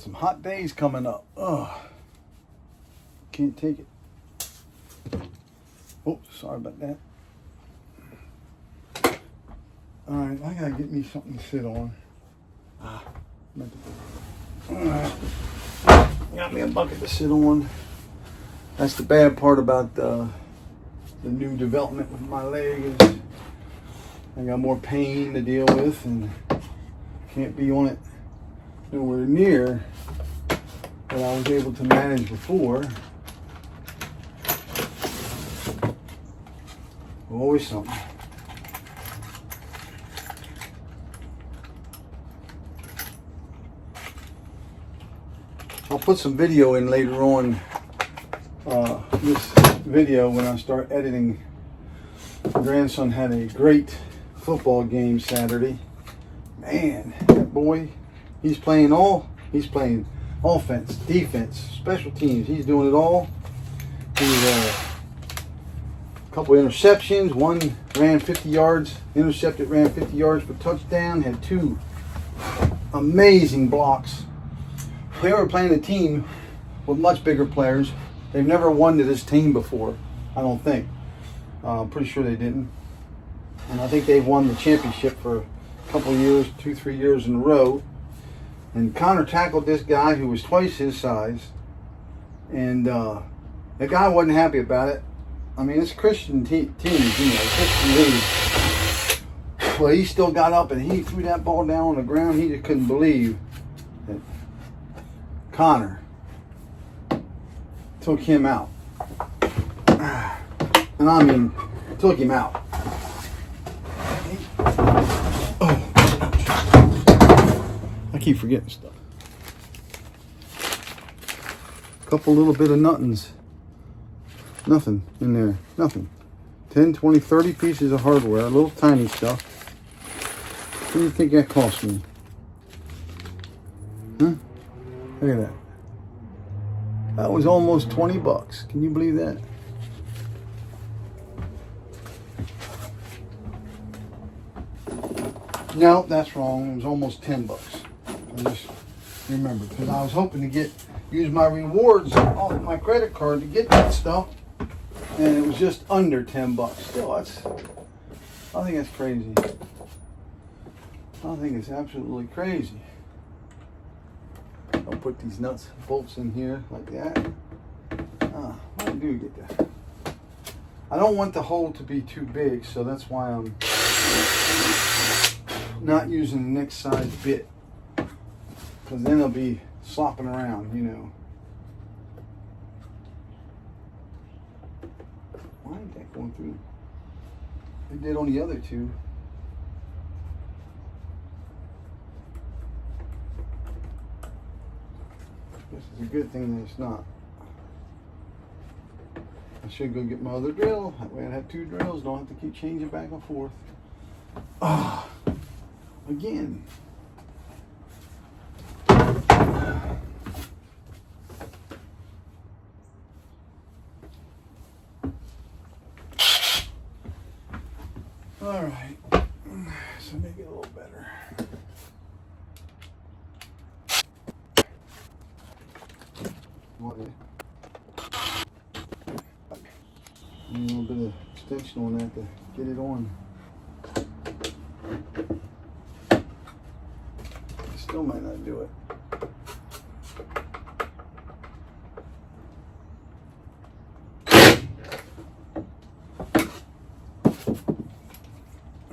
some hot days coming up. Ugh. Can't take it. Oh, sorry about that. Alright, I gotta get me something to sit on. Alright. Got me a bucket to sit on. That's the bad part about the new development with my leg is I got more pain to deal with and can't be on it nowhere near what I was able to manage before. Always something. I'll put some video in later on. This video when I start editing. My grandson had a great football game Saturday. Man, that boy, he's playing offense, defense, special teams. He's doing it all. He's a couple interceptions. One ran 50 yards, intercepted, ran 50 yards for touchdown. Had two amazing blocks. They were playing a team with much bigger players. They've never won to this team before, I don't think. I'm pretty sure they didn't. And I think they've won the championship for a couple of years, 2-3 years in a row. And Connor tackled this guy who was twice his size. And the guy wasn't happy about it. I mean, it's Christian teams, Christian league. Well, he still got up and he threw that ball down on the ground. He just couldn't believe that Connor took him out. And I mean, took him out. Oh, I keep forgetting stuff. Couple little bit of nothings. Nothing in there. Nothing. 10, 20, 30 pieces of hardware. Little tiny stuff. What do you think that cost me? Huh? Look at that. That was almost 20 bucks. Can you believe that? No, that's wrong. It was almost 10 bucks. I just remembered because I was hoping to use my rewards off my credit card to get that stuff, and it was just under 10 bucks. Still, I think that's crazy. I think it's absolutely crazy. I'll put these nuts and bolts in here like that. I do get that. I don't want the hole to be too big, so that's why I'm not using the next size bit, because then they'll be slopping around, you know. Why ain't that going through? It did on the other two. This is a good thing that it's not. I should go get my other drill. That way I'd have two drills. Don't have to keep changing back and forth. Again. All right. So make it a little better. A little bit of extension on that to get it on. Still might not do it.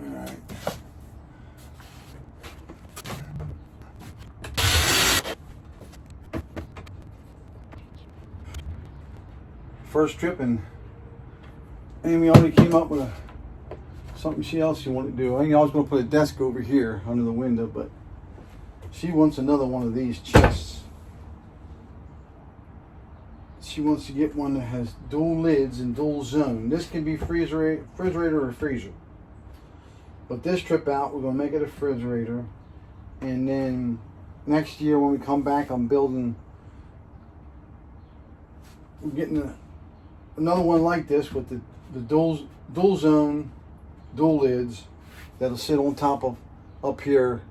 Alright. First trip, and Amy already came up with something else she wanted to do. I think I was going to put a desk over here under the window, but she wants another one of these chests. She wants to get one that has dual lids and dual zone. This can be refrigerator or freezer. But this trip out, we're going to make it a refrigerator. And then next year when we come back, we're getting another one like this with the dual zone, dual lids that'll sit on top of up here.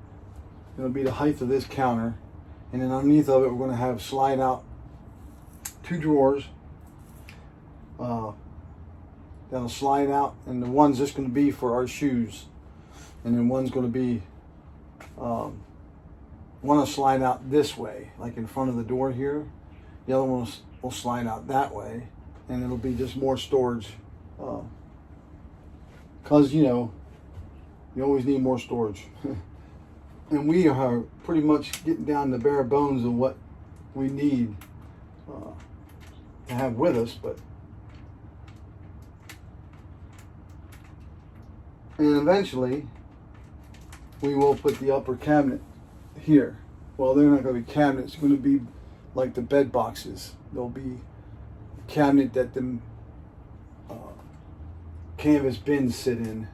It'll be the height of this counter, And then underneath of it, we're going to have slide out 2 drawers. That'll slide out, and the one's just going to be for our shoes. And then one's going to be, one will slide out this way, like in front of the door here. The other one will slide out that way, and it'll be just more storage. Because, you know, you always need more storage. And we are pretty much getting down to bare bones of what we need to have with us. And eventually, we will put the upper cabinet here. Well, they're not going to be cabinets. It's going to be like the bed boxes. There'll be a cabinet that the canvas bins sit in,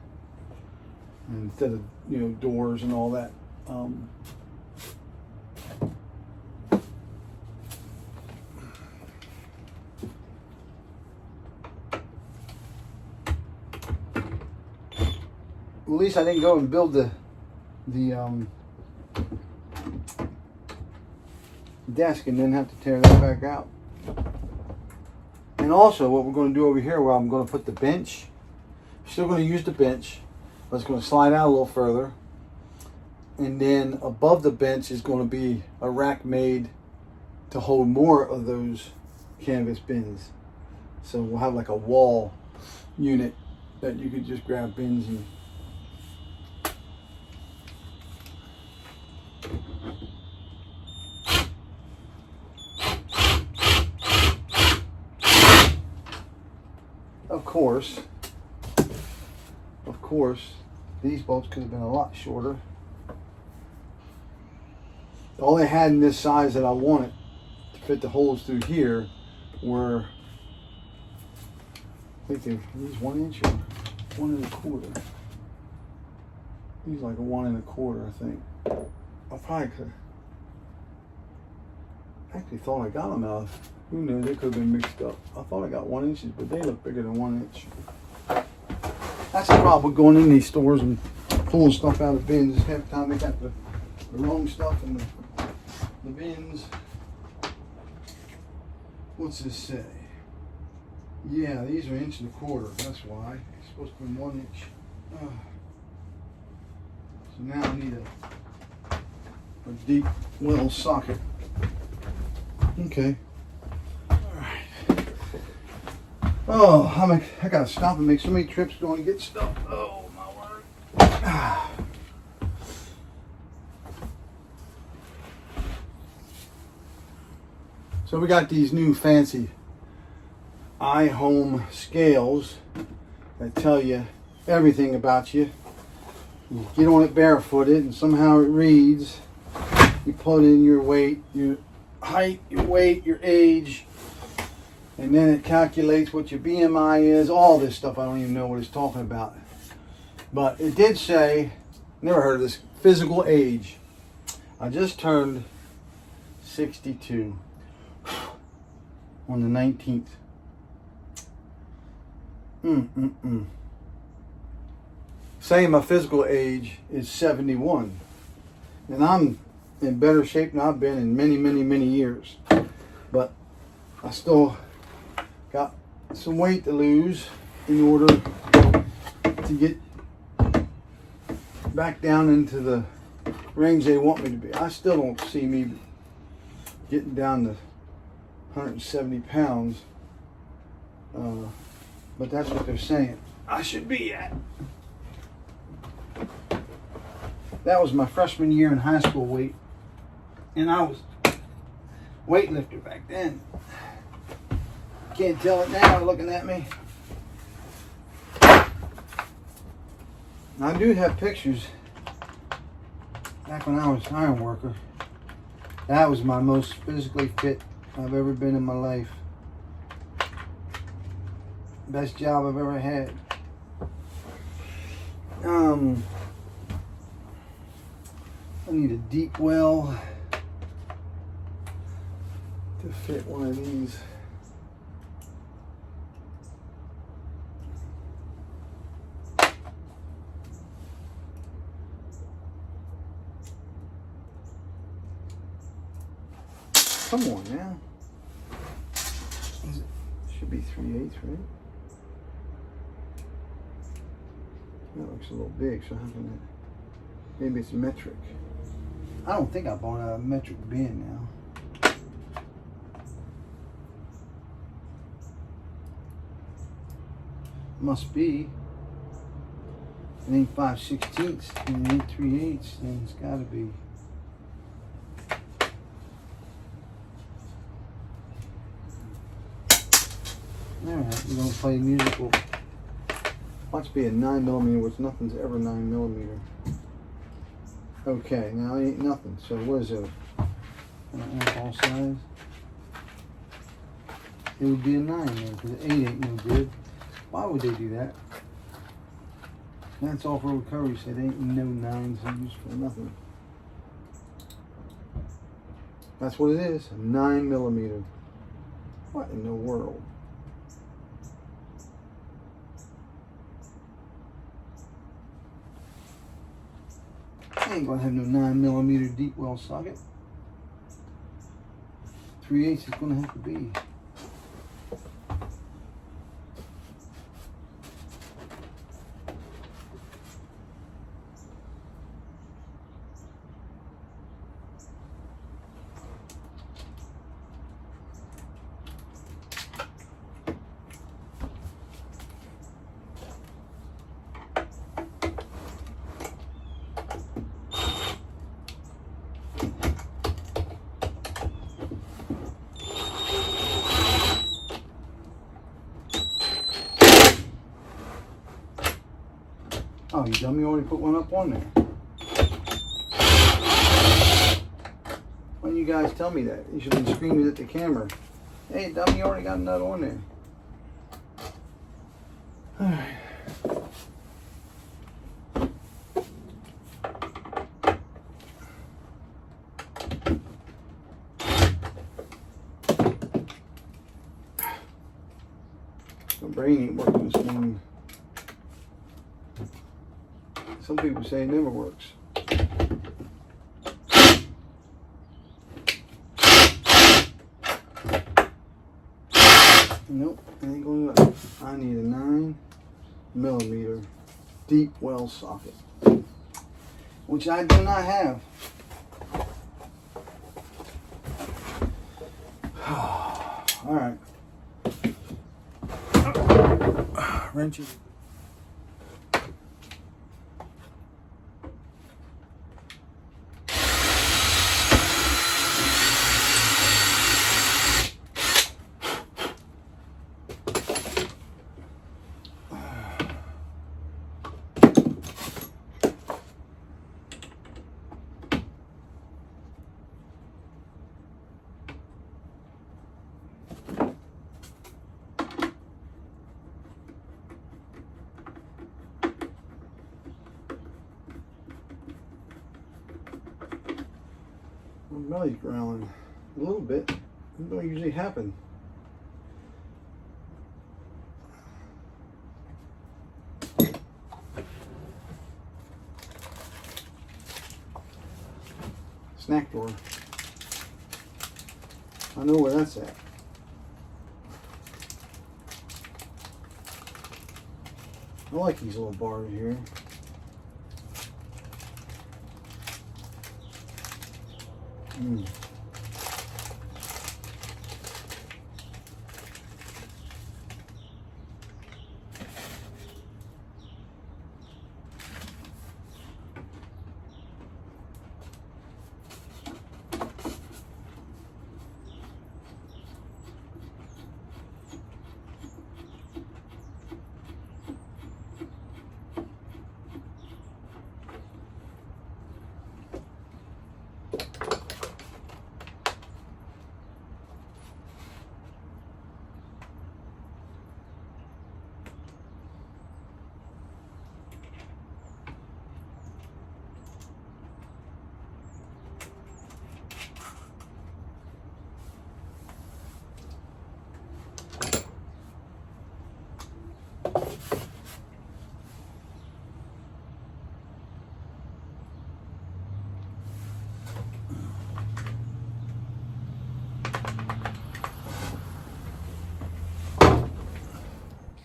instead of, you know, doors and all that. At least I didn't go and build the desk and then have to tear that back out. And also what we're going to do over here, where I'm going to put the bench, still going to use the bench, but it's going to slide out a little further. And then above the bench is going to be a rack made to hold more of those canvas bins. So we'll have like a wall unit that you could just grab bins and of course, these bolts could have been a lot shorter. All they had in this size that I wanted to fit the holes through here were, I think they're these 1 inch or 1 1/4. These like a 1 1/4, I think. I probably could. I actually thought I got them out of. Who knows? They could have been mixed up. I thought I got 1 inches, but they look bigger than 1 inch. That's the problem with going in these stores and pulling stuff out of bins. Half the time they got the wrong stuff in the bins. What's this say? Yeah, these are 1 1/4 inches. That's why. It's supposed to be 1 inch. So now I need a deep well socket. Okay. Oh, I gotta stop and make so many trips going to get stuff. Oh my word. So we got these new fancy iHome scales that tell you everything about you. You get on it barefooted and somehow it reads. You put in your weight, your height, your weight, your age, and then it calculates what your BMI is, all this stuff. I don't even know what it's talking about. But it did say, never heard of this, physical age. I just turned 62 on the 19th. Saying my physical age is 71. And I'm in better shape than I've been in many, many, many years. But I still got some weight to lose in order to get back down into the range they want me to be. I still don't see me getting down to 170 pounds. But that's what they're saying I should be at. That was my freshman year in high school weight. And I was weightlifter back then. Can't tell it now looking at me. I do have pictures back when I was an iron worker. That was my most physically fit I've ever been in my life. Best job I've ever had. I need a deep well to fit one of these. Come on now. Should be 3/8, right? That looks a little big, so how can that? Maybe it's metric. I don't think I bought a metric bin now. Must be. It ain't 5/16 and it ain't 3/8, then it's gotta be. Alright, we're gonna play musical. Watch be a 9mm, which nothing's ever 9mm. Okay, now it ain't nothing. So what is it? All size. It would be a 9 then, because 8 ain't no good. Why would they do that? That's all for recovery. So it ain't no 9s used for nothing. That's what it is. A 9mm. What in the world? I ain't gonna have no 9mm deep well socket. 3/8 is gonna have to be. Oh, you dummy, already put one up on there. Why didn't you guys tell me that? You should have been screaming at the camera. Hey, dummy, you already got a nut on there. Alright. My brain ain't working this morning. Some people say it never works. Nope, it ain't going to work. I need a 9mm deep well socket, which I do not have. All right. Wrenches. My belly's growling a little bit. It don't usually happen. Snack drawer. I know where that's at. I like these little bars here.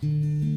you.